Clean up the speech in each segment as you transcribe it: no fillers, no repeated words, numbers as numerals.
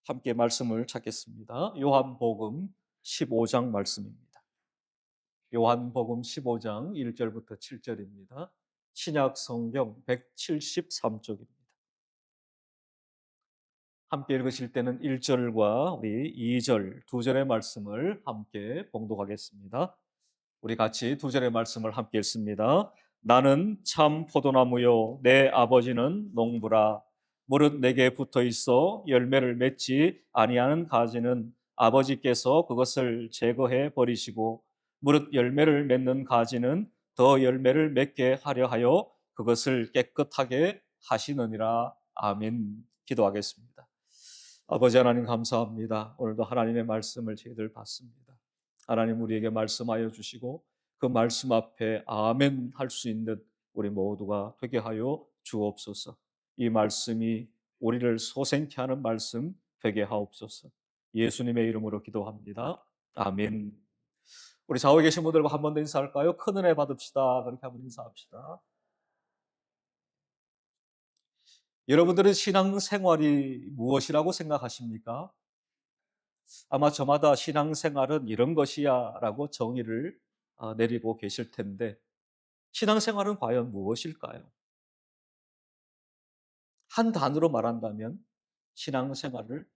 함께 말씀을 찾겠습니다. 요한복음 15장 말씀입니다. 요한복음 15장 1절부터 7절입니다. 신약 성경 173쪽입니다. 함께 읽으실 때는 1절과 우리 2절, 두 절의 말씀을 함께 봉독하겠습니다. 우리 같이 두 절의 말씀을 함께 읽습니다. 나는 참 포도나무요 내 아버지는 농부라. 무릇 내게 붙어 있어 열매를 맺지 아니하는 가지는 아버지께서 그것을 제거해 버리시고, 무릇 열매를 맺는 가지는 더 열매를 맺게 하려 하여 그것을 깨끗하게 하시느니라. 아멘. 기도하겠습니다. 아버지 하나님, 감사합니다. 오늘도 하나님의 말씀을 저희들 받습니다. 하나님, 우리에게 말씀하여 주시고 그 말씀 앞에 아멘 할 수 있는 우리 모두가 되게 하여 주옵소서. 이 말씀이 우리를 소생케 하는 말씀 되게 하옵소서. 예수님의 이름으로 기도합니다. 아멘. 우리 좌우에 계신 분들과 한 번 더 인사할까요? 큰 은혜 받읍시다. 그렇게 한번 인사합시다. 여러분들은 신앙생활이 무엇이라고 생각하십니까? 아마 저마다 신앙생활은 이런 것이야 라고 정의를 내리고 계실 텐데, 신앙생활은 과연 무엇일까요? 한 단어로 말한다면 신앙생활을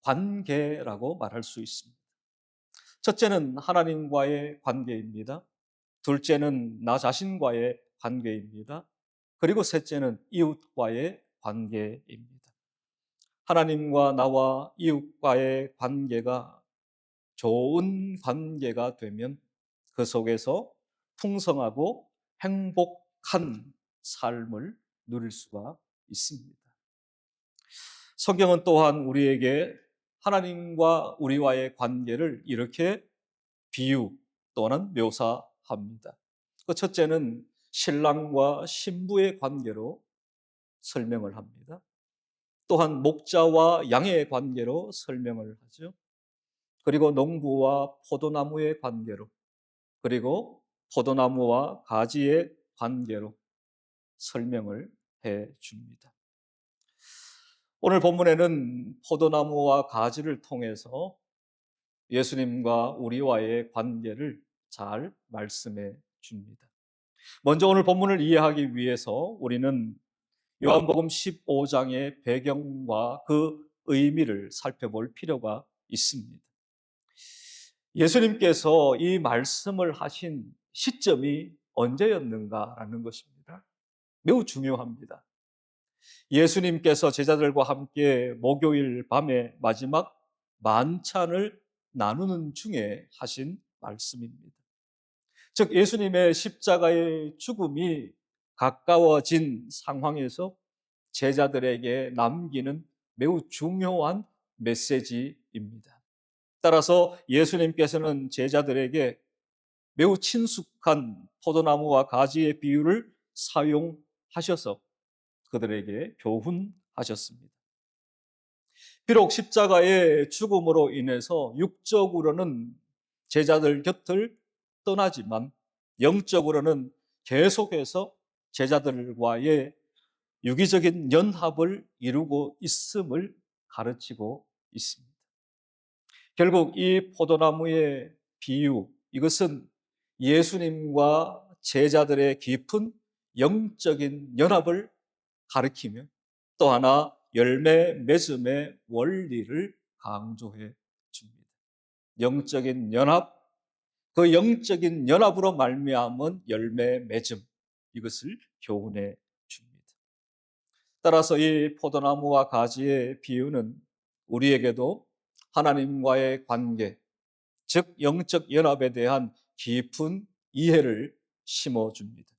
관계라고 말할 수 있습니다. 첫째는 하나님과의 관계입니다. 둘째는 나 자신과의 관계입니다. 그리고 셋째는 이웃과의 관계입니다. 하나님과 나와 이웃과의 관계가 좋은 관계가 되면 그 속에서 풍성하고 행복한 삶을 누릴 수가 있습니다. 성경은 또한 우리에게 하나님과 우리와의 관계를 이렇게 비유 또는 묘사합니다. 그 첫째는 신랑과 신부의 관계로 설명을 합니다. 또한 목자와 양의 관계로 설명을 하죠. 그리고 농부와 포도나무의 관계로, 그리고 포도나무와 가지의 관계로 설명을 해 줍니다. 오늘 본문에는 포도나무와 가지를 통해서 예수님과 우리와의 관계를 잘 말씀해 줍니다. 먼저 오늘 본문을 이해하기 위해서 우리는 요한복음 15장의 배경과 그 의미를 살펴볼 필요가 있습니다. 예수님께서 이 말씀을 하신 시점이 언제였는가라는 것입니다. 매우 중요합니다. 예수님께서 제자들과 함께 목요일 밤에 마지막 만찬을 나누는 중에 하신 말씀입니다. 즉, 예수님의 십자가의 죽음이 가까워진 상황에서 제자들에게 남기는 매우 중요한 메시지입니다. 따라서 예수님께서는 제자들에게 매우 친숙한 포도나무와 가지의 비유를 사용하셔서 그들에게 교훈하셨습니다. 비록 십자가의 죽음으로 인해서 육적으로는 제자들 곁을 떠나지만 영적으로는 계속해서 제자들과의 유기적인 연합을 이루고 있음을 가르치고 있습니다. 결국 이 포도나무의 비유, 이것은 예수님과 제자들의 깊은 영적인 연합을 가리키며 또 하나 열매 맺음의 원리를 강조해 줍니다. 영적인 연합, 그 영적인 연합으로 말미암은 열매 맺음, 이것을 교훈해 줍니다. 따라서 이 포도나무와 가지의 비유는 우리에게도 하나님과의 관계, 즉 영적 연합에 대한 깊은 이해를 심어줍니다.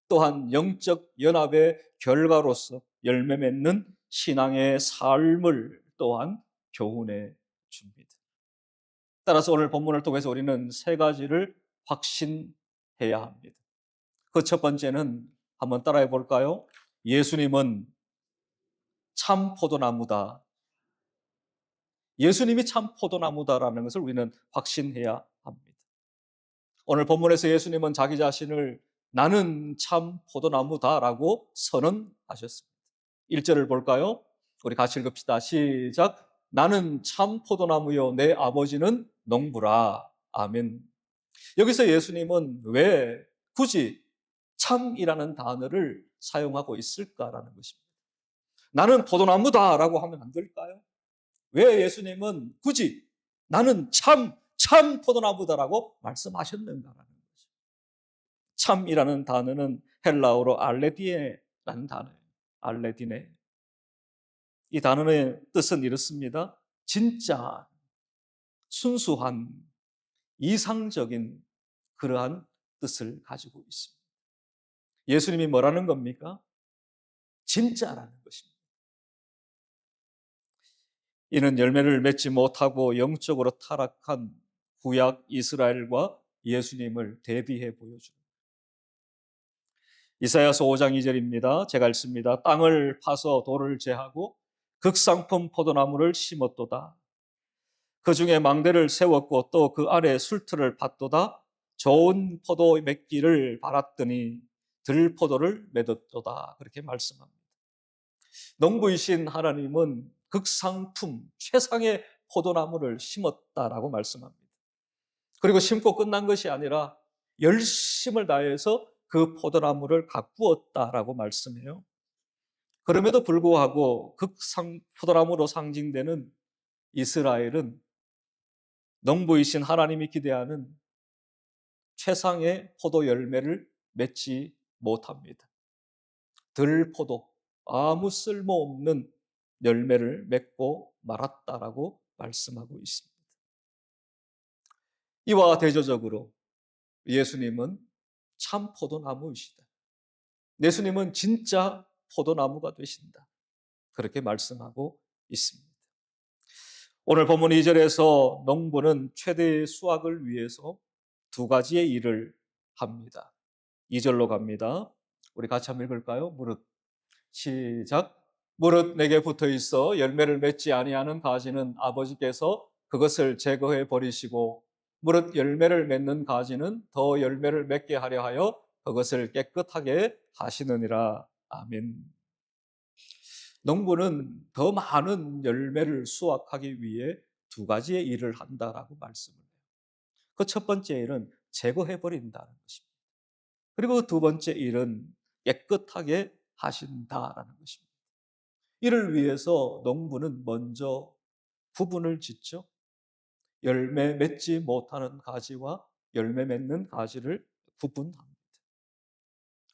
또한 영적 연합의 결과로서 열매 맺는 신앙의 삶을 또한 교훈해 줍니다. 따라서 오늘 본문을 통해서 우리는 세 가지를 확신해야 합니다. 그 첫 번째는 한번 따라해 볼까요? 예수님은 참 포도나무다. 예수님이 참 포도나무다라는 것을 우리는 확신해야 합니다. 오늘 본문에서 예수님은 자기 자신을 나는 참 포도나무다라고 선언하셨습니다. 1절을 볼까요? 우리 같이 읽읍시다. 시작. 나는 참 포도나무요 내 아버지는 농부라. 아멘. 여기서 예수님은 왜 굳이 참이라는 단어를 사용하고 있을까라는 것입니다. 나는 포도나무다라고 하면 안 될까요? 왜 예수님은 굳이 나는 참 포도나무다라고 말씀하셨는가라는 거죠. 참이라는 단어는 헬라어로 알레디에라는 단어예요. 알레디네. 이 단어의 뜻은 이렇습니다. 진짜, 순수한, 이상적인 그러한 뜻을 가지고 있습니다. 예수님이 뭐라는 겁니까? 진짜라는 것입니다. 이는 열매를 맺지 못하고 영적으로 타락한 구약 이스라엘과 예수님을 대비해 보여줍니다. 이사야서 5장 2절입니다. 제가 읽습니다. 땅을 파서 돌을 제하고 극상품 포도나무를 심었도다. 그 중에 망대를 세웠고 또 그 아래 술틀을 팠도다. 좋은 포도 맺기를 바랐더니 들포도를 맺었도다. 그렇게 말씀합니다. 농부이신 하나님은 극상품, 최상의 포도나무를 심었다라고 말씀합니다. 그리고 심고 끝난 것이 아니라 열심을 다해서 그 포도나무를 가꾸었다라고 말씀해요. 그럼에도 불구하고 포도나무로 상징되는 이스라엘은 농부이신 하나님이 기대하는 최상의 포도 열매를 맺지 못합니다. 들포도, 아무 쓸모없는 열매를 맺고 말았다라고 말씀하고 있습니다. 이와 대조적으로 예수님은 참 포도나무이시다. 예수님은 진짜 포도나무가 되신다. 그렇게 말씀하고 있습니다. 오늘 본문 2절에서 농부는 최대의 수확을 위해서 두 가지의 일을 합니다. 2절로 갑니다. 우리 같이 한번 읽을까요? 무릇 시작. 무릇 내게 붙어 있어 열매를 맺지 아니하는 가지는 아버지께서 그것을 제거해 버리시고 무릇 열매를 맺는 가지는 더 열매를 맺게 하려 하여 그것을 깨끗하게 하시느니라. 아멘. 농부는 더 많은 열매를 수확하기 위해 두 가지의 일을 한다라고 말씀을 해요. 그 첫 번째 일은 제거해 버린다는 것입니다. 그리고 그 두 번째 일은 깨끗하게 하신다라는 것입니다. 이를 위해서 농부는 먼저 구분을 짓죠. 열매 맺지 못하는 가지와 열매 맺는 가지를 구분합니다.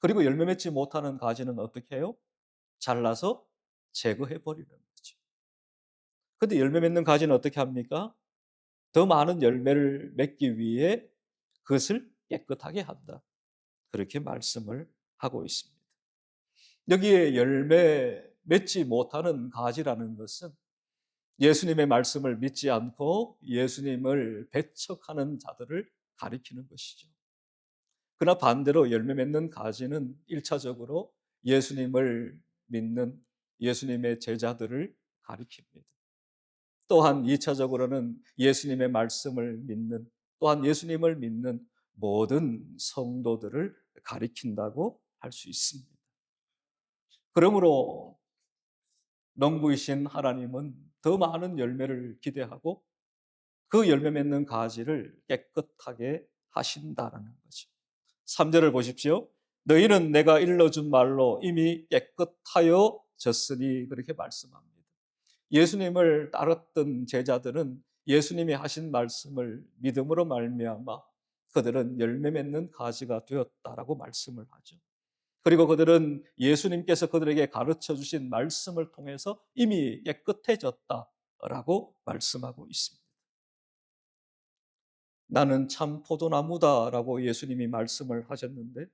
그리고 열매 맺지 못하는 가지는 어떻게 해요? 잘라서 제거해 버리는 거죠. 그런데 열매 맺는 가지는 어떻게 합니까? 더 많은 열매를 맺기 위해 그것을 깨끗하게 한다. 그렇게 말씀을 하고 있습니다. 여기에 열매 맺지 못하는 가지라는 것은 예수님의 말씀을 믿지 않고 예수님을 배척하는 자들을 가리키는 것이죠. 그러나 반대로 열매 맺는 가지는 1차적으로 예수님을 믿는 예수님의 제자들을 가리킵니다. 또한 2차적으로는 예수님의 말씀을 믿는, 또한 예수님을 믿는 모든 성도들을 가리킨다고 할 수 있습니다. 그러므로 농부이신 하나님은 더 많은 열매를 기대하고 그 열매 맺는 가지를 깨끗하게 하신다라는 거죠. 3절을 보십시오. 너희는 내가 일러준 말로 이미 깨끗하여 졌으니 그렇게 말씀합니다. 예수님을 따랐던 제자들은 예수님이 하신 말씀을 믿음으로 말미암아 그들은 열매 맺는 가지가 되었다라고 말씀을 하죠. 그리고 그들은 예수님께서 그들에게 가르쳐 주신 말씀을 통해서 이미 깨끗해졌다라고 말씀하고 있습니다. 나는 참 포도나무다라고 예수님이 말씀을 하셨는데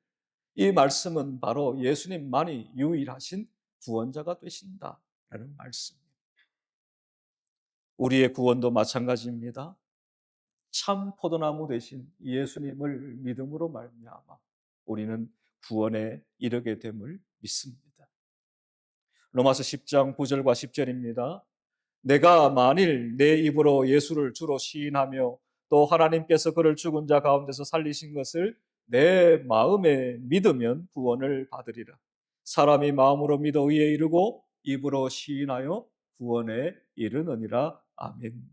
이 말씀은 바로 예수님만이 유일하신 구원자가 되신다라는 말씀입니다. 우리의 구원도 마찬가지입니다. 참 포도나무 되신 예수님을 믿음으로 말미암아 우리는 구원에 이르게 됨을 믿습니다. 로마서 10장 9절과 10절입니다. 내가 만일 내 입으로 예수를 주로 시인하며 또 하나님께서 그를 죽은 자 가운데서 살리신 것을 내 마음에 믿으면 구원을 받으리라. 사람이 마음으로 믿어 의에 이르고 입으로 시인하여 구원에 이르느니라. 아멘.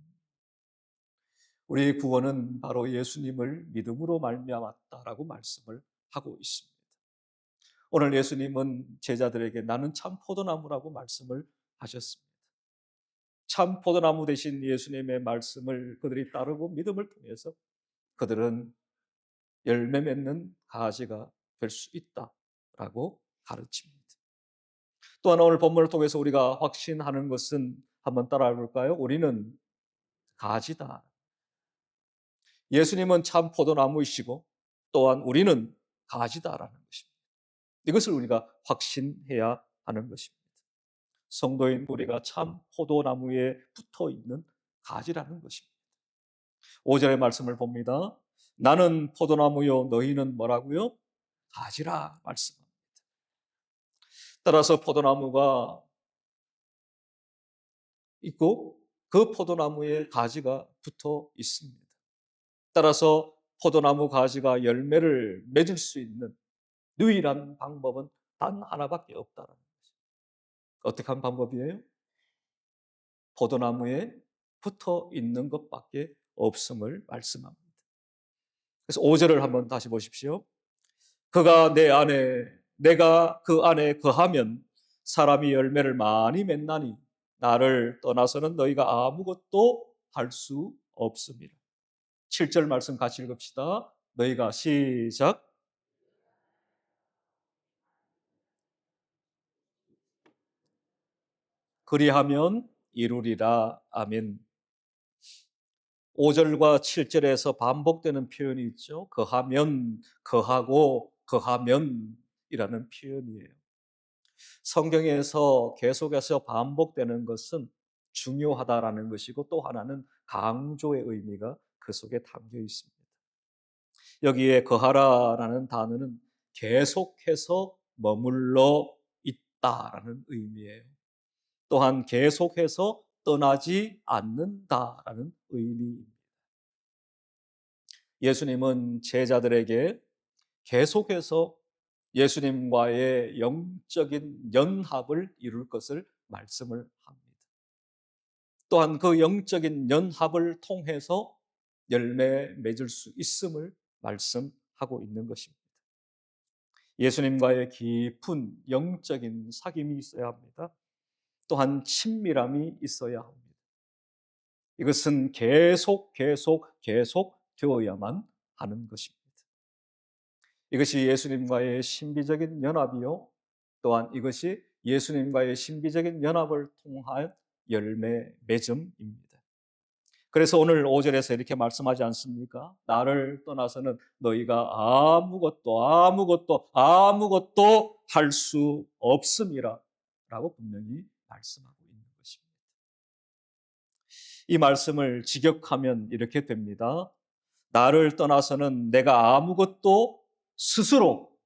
우리의 구원은 바로 예수님을 믿음으로 말미암았다라고 말씀을 하고 있습니다. 오늘 예수님은 제자들에게 나는 참 포도나무라고 말씀을 하셨습니다. 참 포도나무 되신 예수님의 말씀을 그들이 따르고 믿음을 통해서 그들은 열매 맺는 가지가 될 수 있다라고 가르칩니다. 또한 오늘 본문을 통해서 우리가 확신하는 것은 한번 따라해 볼까요? 우리는 가지다. 예수님은 참 포도나무이시고 또한 우리는 가지다라는 것입니다. 이것을 우리가 확신해야 하는 것입니다. 성도인 우리가 참 포도나무에 붙어 있는 가지라는 것입니다. 5절의 말씀을 봅니다. 나는 포도나무요 너희는 뭐라고요? 가지라 말씀합니다. 따라서 포도나무가 있고 그 포도나무에 가지가 붙어 있습니다. 따라서 포도나무 가지가 열매를 맺을 수 있는 유일한 방법은 단 하나밖에 없다는 거죠. 어떻게 한 방법이에요? 포도나무에 붙어 있는 것밖에 없음을 말씀합니다. 그래서 5절을 한번 다시 보십시오. 그가 내 안에 내가 그 안에 거하면 사람이 열매를 많이 맺나니 나를 떠나서는 너희가 아무것도 할 수 없습니다. 7절 말씀 같이 읽읍시다. 너희가 시작. 그리하면 이루리라. 아멘. 5절과 7절에서 반복되는 표현이 있죠. 거하면, 거하고, 거하면이라는 표현이에요. 성경에서 계속해서 반복되는 것은 중요하다라는 것이고 또 하나는 강조의 의미가 그 속에 담겨 있습니다. 여기에 거하라라는 단어는 계속해서 머물러 있다라는 의미예요. 또한 계속해서 떠나지 않는다라는 의미입니다. 예수님은 제자들에게 계속해서 예수님과의 영적인 연합을 이룰 것을 말씀을 합니다. 또한 그 영적인 연합을 통해서 열매 맺을 수 있음을 말씀하고 있는 것입니다. 예수님과의 깊은 영적인 사귐이 있어야 합니다. 또한 친밀함이 있어야 합니다. 이것은 계속 되어야만 하는 것입니다. 이것이 예수님과의 신비적인 연합이요. 또한 이것이 예수님과의 신비적인 연합을 통한 열매 맺음입니다. 그래서 오늘 5절에서 이렇게 말씀하지 않습니까? 나를 떠나서는 너희가 아무것도 할 수 없음이라 라고 분명히 말씀하고 있는 것입니다. 이 말씀을 직역하면 이렇게 됩니다. 나를 떠나서는 내가 아무것도 스스로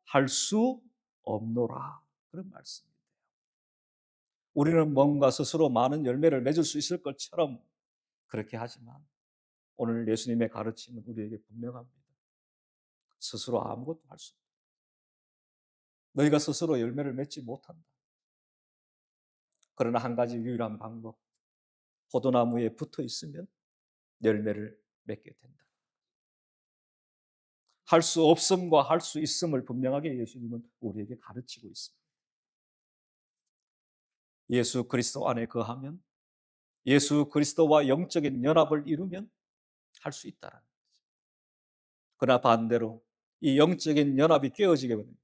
할 수 없노라. 그런 말씀입니다. 우리는 뭔가 스스로 많은 열매를 맺을 수 있을 것처럼 그렇게 하지만 오늘 예수님의 가르침은 우리에게 분명합니다. 스스로 아무것도 할 수 없다. 너희가 스스로 열매를 맺지 못한다. 그러나 한 가지 유일한 방법, 포도나무에 붙어 있으면 열매를 맺게 된다. 할 수 없음과 할 수 있음을 분명하게 예수님은 우리에게 가르치고 있습니다. 예수 그리스도 안에 거하면, 예수 그리스도와 영적인 연합을 이루면 할 수 있다라는 거죠. 그러나 반대로 이 영적인 연합이 깨어지게 되면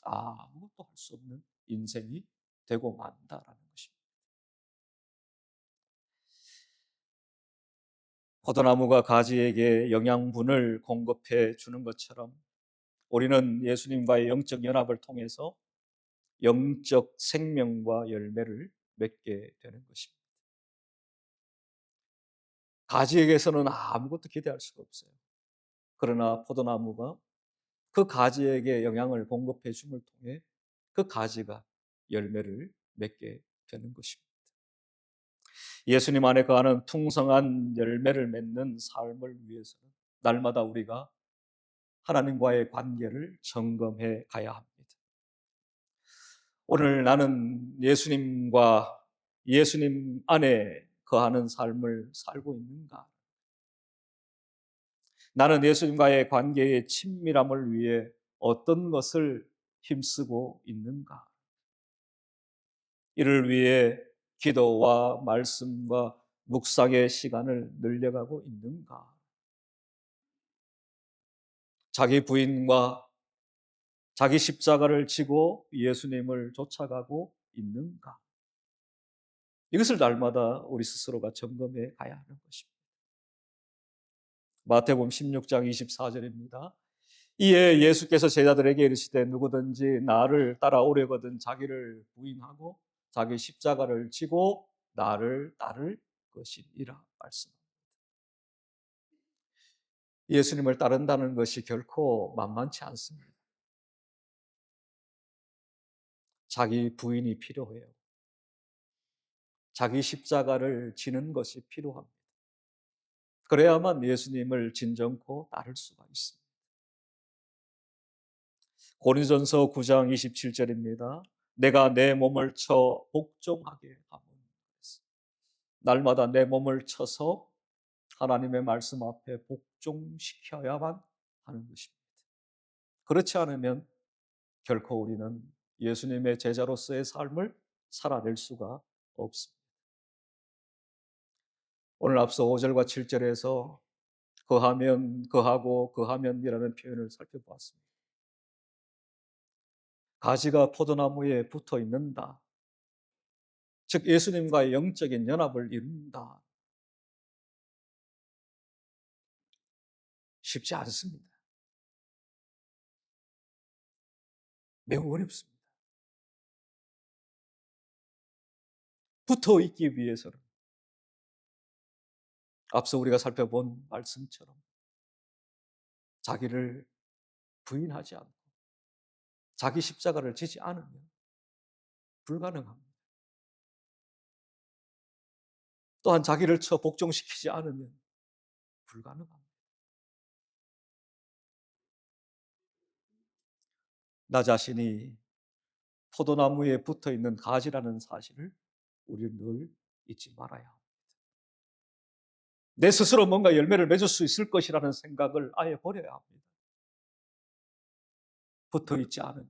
아무것도 할 수 없는 인생이 되고 만다라는 것입니다. 포도나무가 가지에게 영양분을 공급해 주는 것처럼 우리는 예수님과의 영적 연합을 통해서 영적 생명과 열매를 맺게 되는 것입니다. 가지에게서는 아무것도 기대할 수가 없어요. 그러나 포도나무가 그 가지에게 영양을 공급해 줌을 통해 그 가지가 열매를 맺게 되는 것입니다. 예수님 안에 거하는 풍성한 열매를 맺는 삶을 위해서는 날마다 우리가 하나님과의 관계를 점검해 가야 합니다. 오늘 나는 예수님과 예수님 안에 거하는 삶을 살고 있는가? 나는 예수님과의 관계의 친밀함을 위해 어떤 것을 힘쓰고 있는가? 이를 위해 기도와 말씀과 묵상의 시간을 늘려가고 있는가? 자기 부인과 자기 십자가를 지고 예수님을 쫓아가고 있는가? 이것을 날마다 우리 스스로가 점검해 가야 하는 것입니다. 마태복음 16장 24절입니다. 이에 예수께서 제자들에게 이르시되 누구든지 나를 따라오려거든 자기를 부인하고 자기 십자가를 지고 나를 따를 것이니라 말씀합니다. 예수님을 따른다는 것이 결코 만만치 않습니다. 자기 부인이 필요해요. 자기 십자가를 지는 것이 필요합니다. 그래야만 예수님을 진정코 따를 수가 있습니다. 고린도전서 9장 27절입니다. 내가 내 몸을 쳐 복종하게 하면, 날마다 내 몸을 쳐서 하나님의 말씀 앞에 복종시켜야만 하는 것입니다. 그렇지 않으면 결코 우리는 예수님의 제자로서의 삶을 살아낼 수가 없습니다. 오늘 앞서 5절과 7절에서 거하면, 거하고, 거하면이라는 표현을 살펴보았습니다. 가지가 포도나무에 붙어 있는다. 즉 예수님과의 영적인 연합을 이룬다. 쉽지 않습니다. 매우 어렵습니다. 붙어 있기 위해서는 앞서 우리가 살펴본 말씀처럼 자기를 부인하지 않고 자기 십자가를 지지 않으면 불가능합니다. 또한 자기를 쳐 복종시키지 않으면 불가능합니다. 나 자신이 포도나무에 붙어 있는 가지라는 사실을 우리는 늘 잊지 말아야 합니다. 내 스스로 뭔가 열매를 맺을 수 있을 것이라는 생각을 아예 버려야 합니다. 붙어 있지 않으면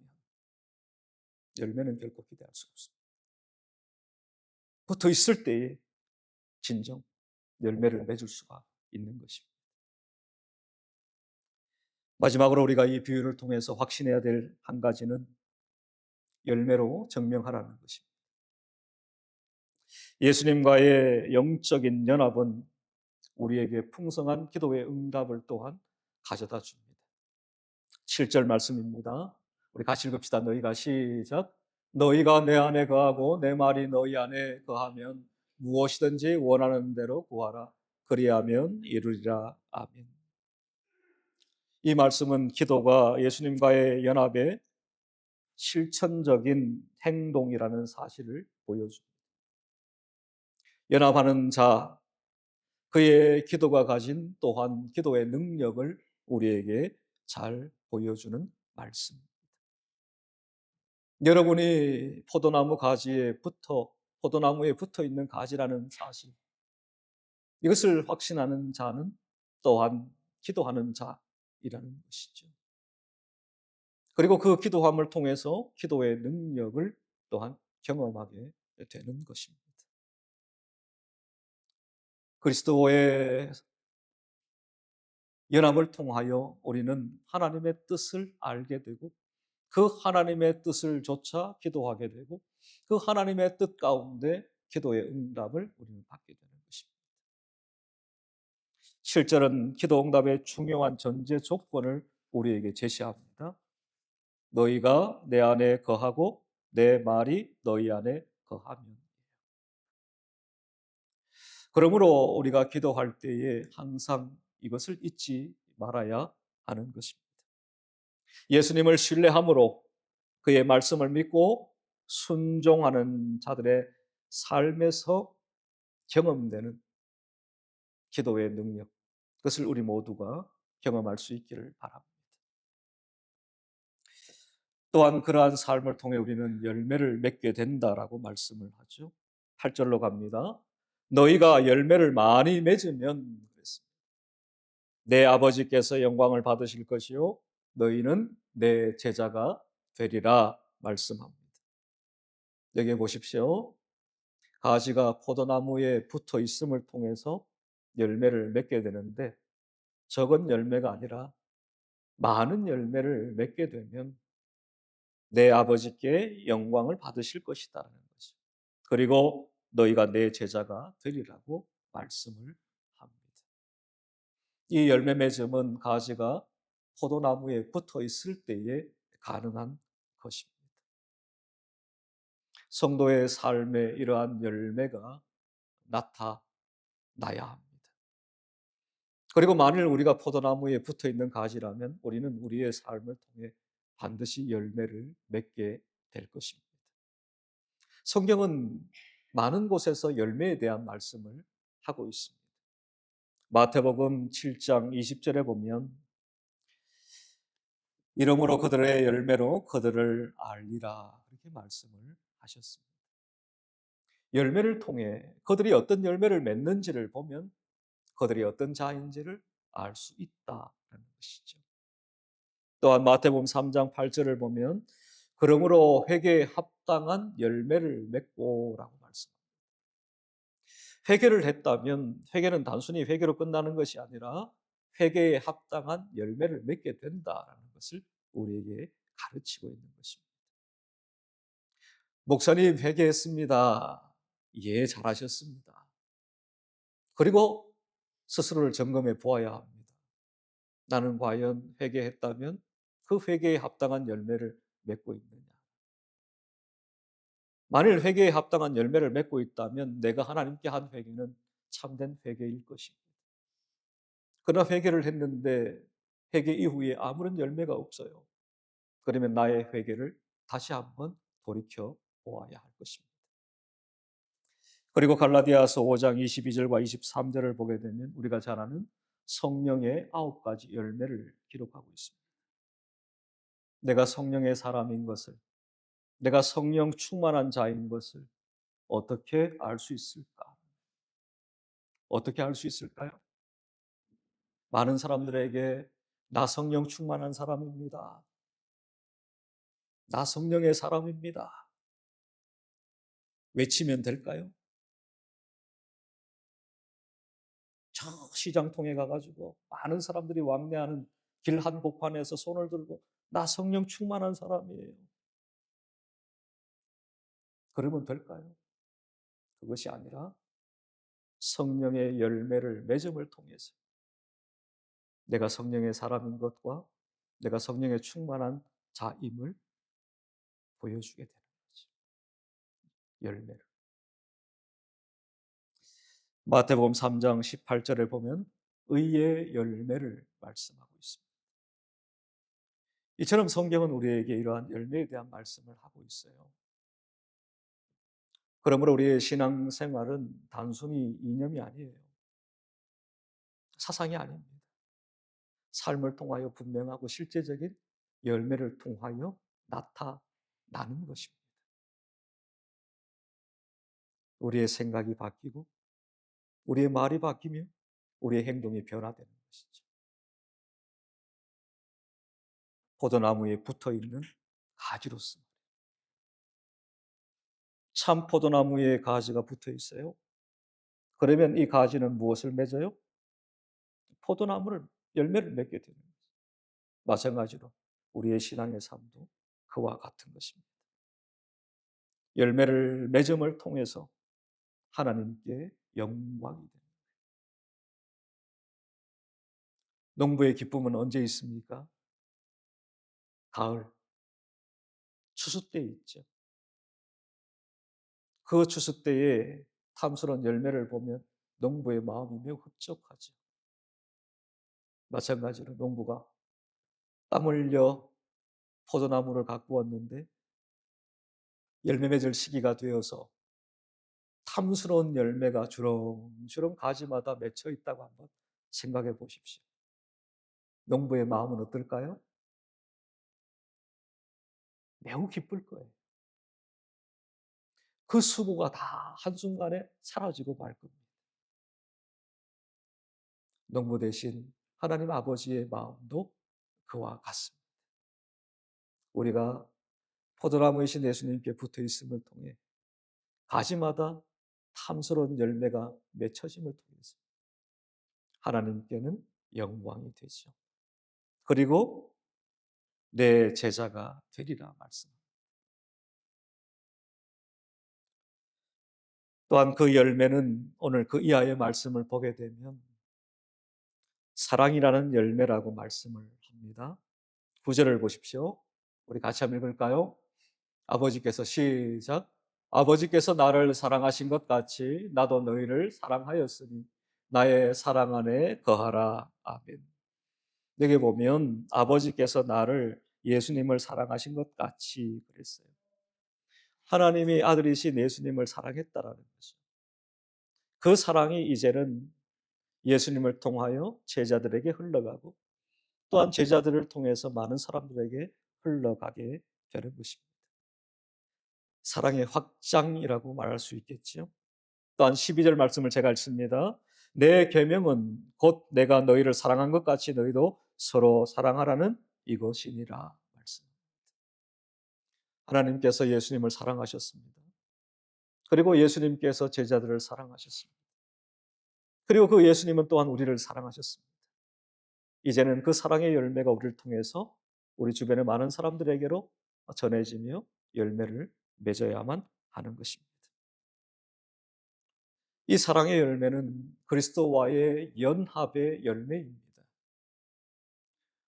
열매는 결코 기대할 수 없습니다. 붙어 있을 때에 진정 열매를 맺을 수가 있는 것입니다. 마지막으로 우리가 이 비유를 통해서 확신해야 될 한 가지는 열매로 증명하라는 것입니다. 예수님과의 영적인 연합은 우리에게 풍성한 기도의 응답을 또한 가져다 줍니다. 7절 말씀입니다. 우리 같이 읽읍시다. 너희가 시작. 너희가 내 안에 거하고 내 말이 너희 안에 거하면 무엇이든지 원하는 대로 구하라. 그리하면 이루리라. 아멘. 이 말씀은 기도가 예수님과의 연합의 실천적인 행동이라는 사실을 보여줍니다. 연합하는 자, 그의 기도가 가진 또한 기도의 능력을 우리에게 잘 보여주는 말씀. 여러분이 포도나무에 붙어 있는 가지라는 사실, 이것을 확신하는 자는 또한 기도하는 자이라는 것이죠. 그리고 그 기도함을 통해서 기도의 능력을 또한 경험하게 되는 것입니다. 그리스도의 연합을 통하여 우리는 하나님의 뜻을 알게 되고 그 하나님의 뜻을 조차 기도하게 되고 그 하나님의 뜻 가운데 기도의 응답을 우리는 받게 되는 것입니다. 7절은 기도 응답의 중요한 전제 조건을 우리에게 제시합니다. 너희가 내 안에 거하고 내 말이 너희 안에 거하면. 그러므로 우리가 기도할 때에 항상 이것을 잊지 말아야 하는 것입니다. 예수님을 신뢰함으로 그의 말씀을 믿고 순종하는 자들의 삶에서 경험되는 기도의 능력, 그것을 우리 모두가 경험할 수 있기를 바랍니다. 또한 그러한 삶을 통해 우리는 열매를 맺게 된다라고 말씀을 하죠. 8절로 갑니다. 너희가 열매를 많이 맺으면 그랬습니다. 내 아버지께서 영광을 받으실 것이요 너희는 내 제자가 되리라 말씀합니다. 여기 보십시오. 가지가 포도나무에 붙어 있음을 통해서 열매를 맺게 되는데 적은 열매가 아니라 많은 열매를 맺게 되면 내 아버지께 영광을 받으실 것이다라는 거죠. 그리고 너희가 내 제자가 되리라고 말씀을 합니다. 이 열매 맺음은 가지가 포도나무에 붙어 있을 때에 가능한 것입니다. 성도의 삶에 이러한 열매가 나타나야 합니다. 그리고 만일 우리가 포도나무에 붙어 있는 가지라면 우리는 우리의 삶을 통해 반드시 열매를 맺게 될 것입니다. 성경은 많은 곳에서 열매에 대한 말씀을 하고 있습니다. 마태복음 7장 20절에 보면 이러므로 그들의 열매로 그들을 알리라 이렇게 말씀을 하셨습니다. 열매를 통해 그들이 어떤 열매를 맺는지를 보면 그들이 어떤 자인지를 알 수 있다는 것이죠. 또한 마태복음 3장 8절을 보면 그러므로 회개에 합당한 열매를 맺고라고 말씀합니다. 회개를 했다면 회개는 단순히 회개로 끝나는 것이 아니라 회개에 합당한 열매를 맺게 된다라는 것을 우리에게 가르치고 있는 것입니다. 목사님 회개했습니다. 예, 잘하셨습니다. 그리고 스스로를 점검해 보아야 합니다. 나는 과연 회개했다면 그 회개에 합당한 열매를 맺고 있느냐? 만일 회개에 합당한 열매를 맺고 있다면 내가 하나님께 한 회개는 참된 회개일 것입니다. 그러나 회개를 했는데 회개 이후에 아무런 열매가 없어요. 그러면 나의 회개를 다시 한번 돌이켜 보아야 할 것입니다. 그리고 갈라디아서 5장 22절과 23절을 보게 되면 우리가 잘 아는 성령의 9가지 열매를 기록하고 있습니다. 내가 성령의 사람인 것을, 내가 성령 충만한 자인 것을 어떻게 알 수 있을까? 어떻게 알 수 있을까요? 많은 사람들에게 나 성령 충만한 사람입니다. 나 성령의 사람입니다. 외치면 될까요? 저 시장통에 가가지고 많은 사람들이 왕래하는 길 한복판에서 손을 들고 나 성령 충만한 사람이에요. 그러면 될까요? 그것이 아니라 성령의 열매를 맺음을 통해서 내가 성령의 사람인 것과 내가 성령의 충만한 자임을 보여주게 되는 거죠. 열매를. 마태복음 3장 18절에 보면 의의 열매를 말씀하고 있습니다. 이처럼 성경은 우리에게 이러한 열매에 대한 말씀을 하고 있어요. 그러므로 우리의 신앙생활은 단순히 이념이 아니에요. 사상이 아닙니다. 삶을 통하여 분명하고 실제적인 열매를 통하여 나타나는 것입니다. 우리의 생각이 바뀌고 우리의 말이 바뀌면 우리의 행동이 변화되는 것이죠. 포도나무에 붙어있는 가지로서 참 포도나무에 가지가 붙어 있어요. 그러면 이 가지는 무엇을 맺어요? 포도나무를 열매를 맺게 되는 거죠. 마찬가지로 우리의 신앙의 삶도 그와 같은 것입니다. 열매를 맺음을 통해서 하나님께 영광이 됩니다. 농부의 기쁨은 언제 있습니까? 가을, 추수 때에 있죠. 그 추수 때에 탐스러운 열매를 보면 농부의 마음이 매우 흡족하죠. 마찬가지로 농부가 땀 흘려 포도나무를 갖고 왔는데 열매 맺을 시기가 되어서 탐스러운 열매가 주렁주렁 가지마다 맺혀 있다고 한번 생각해 보십시오. 농부의 마음은 어떨까요? 매우 기쁠 거예요. 그 수고가 다 한순간에 사라지고 말 겁니다. 농부 대신 하나님 아버지의 마음도 그와 같습니다. 우리가 포도나무이신 예수님께 붙어 있음을 통해 가지마다 탐스러운 열매가 맺혀짐을 통해서 하나님께는 영광이 되죠. 그리고 내 제자가 되리라 말씀합니다. 또한 그 열매는 오늘 그 이하의 말씀을 보게 되면 사랑이라는 열매라고 말씀을 합니다. 9절을 보십시오. 우리 같이 한번 읽을까요? 아버지께서 시작. 아버지께서 나를 사랑하신 것 같이 나도 너희를 사랑하였으니 나의 사랑 안에 거하라. 아멘. 여기 보면 아버지께서 나를 예수님을 사랑하신 것 같이 그랬어요. 하나님이 아들이신 예수님을 사랑했다라는 거죠. 그 사랑이 이제는 예수님을 통하여 제자들에게 흘러가고 또한 제자들을 통해서 많은 사람들에게 흘러가게 되는 것입니다. 사랑의 확장이라고 말할 수 있겠지요. 또한 12절 말씀을 제가 읽습니다. 내 계명은 곧 내가 너희를 사랑한 것 같이 너희도 서로 사랑하라는 이것이니라 말씀입니다. 하나님께서 예수님을 사랑하셨습니다. 그리고 예수님께서 제자들을 사랑하셨습니다. 그리고 그 예수님은 또한 우리를 사랑하셨습니다. 이제는 그 사랑의 열매가 우리를 통해서 우리 주변의 많은 사람들에게로 전해지며 열매를 맺어야만 하는 것입니다. 이 사랑의 열매는 그리스도와의 연합의 열매입니다.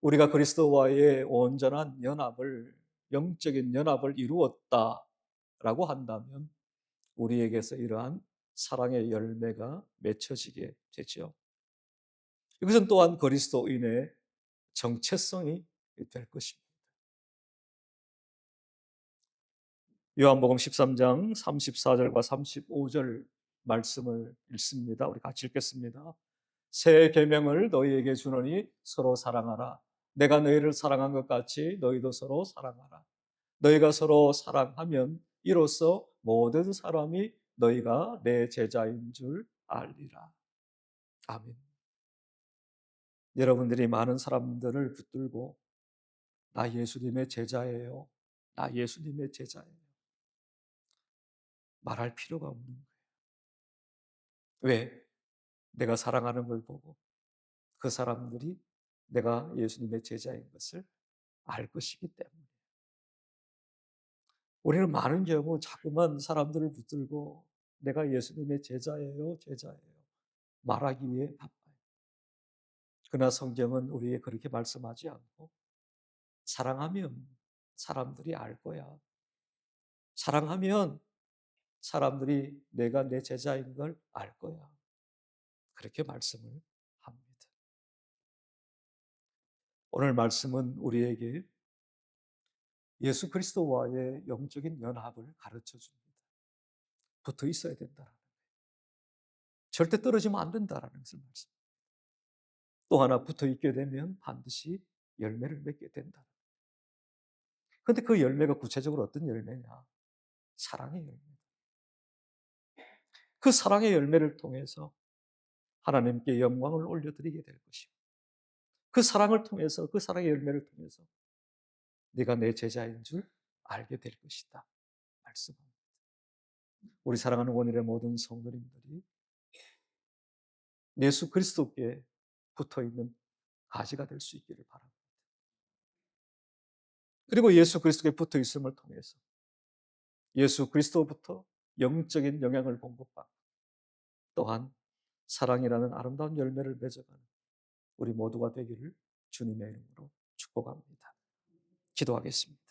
우리가 그리스도와의 온전한 연합을, 영적인 연합을 이루었다라고 한다면 우리에게서 이러한 사랑의 열매가 맺혀지게 되죠. 이것은 또한 그리스도인의 정체성이 될 것입니다. 요한복음 13장 34절과 35절 말씀을 읽습니다. 우리 같이 읽겠습니다. 새 계명을 너희에게 주노니 서로 사랑하라. 내가 너희를 사랑한 것 같이 너희도 서로 사랑하라. 너희가 서로 사랑하면 이로써 모든 사람이 너희가 내 제자인 줄 알리라. 아멘. 여러분들이 많은 사람들을 붙들고 나 예수님의 제자예요. 나 예수님의 제자예요. 말할 필요가 없는 거예요. 왜? 내가 사랑하는 걸 보고 그 사람들이 내가 예수님의 제자인 것을 알 것이기 때문에. 우리는 많은 경우 자꾸만 사람들을 붙들고 내가 예수님의 제자예요, 제자예요. 말하기 위해 바빠요. 그러나 성경은 우리에게 그렇게 말씀하지 않고 사랑하면 사람들이 알 거야. 사랑하면 사람들이 내가 내 제자인 걸 알 거야. 그렇게 말씀을 합니다. 오늘 말씀은 우리에게 예수 그리스도와의 영적인 연합을 가르쳐 줍니다. 붙어 있어야 된다라는 거예요. 절대 떨어지면 안 된다라는 것을 말씀. 또 하나 붙어 있게 되면 반드시 열매를 맺게 된다. 그런데 그 열매가 구체적으로 어떤 열매냐? 사랑의 열매. 그 사랑의 열매를 통해서 하나님께 영광을 올려드리게 될 것이고 그 사랑을 통해서 그 사랑의 열매를 통해서 네가 내 제자인 줄 알게 될 것이다. 말씀합니다. 우리 사랑하는 원일의 모든 성도님들이 예수 그리스도께 붙어있는 가지가 될 수 있기를 바랍니다. 그리고 예수 그리스도께 붙어있음을 통해서 예수 그리스도부터 영적인 영향을 공급받고 또한 사랑이라는 아름다운 열매를 맺어가는 우리 모두가 되기를 주님의 이름으로 축복합니다. 기도하겠습니다.